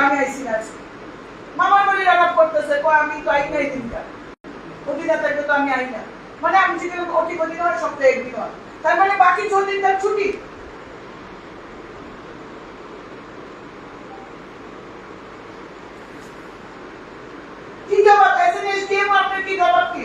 আমি আইসি না মামার বাড়ির আলাপ করতেছে আমি তো আই নাই দিনটা অধিনা থাকবে তো আমি আই না মানে আমি যদি অতি কদিন হয় সপ্তাহে একদিন হয় তার মানে বাকি 4 দিন তার ছুটি কি জবাব এসএনএস দিয়ে আপনার কি জবাব কি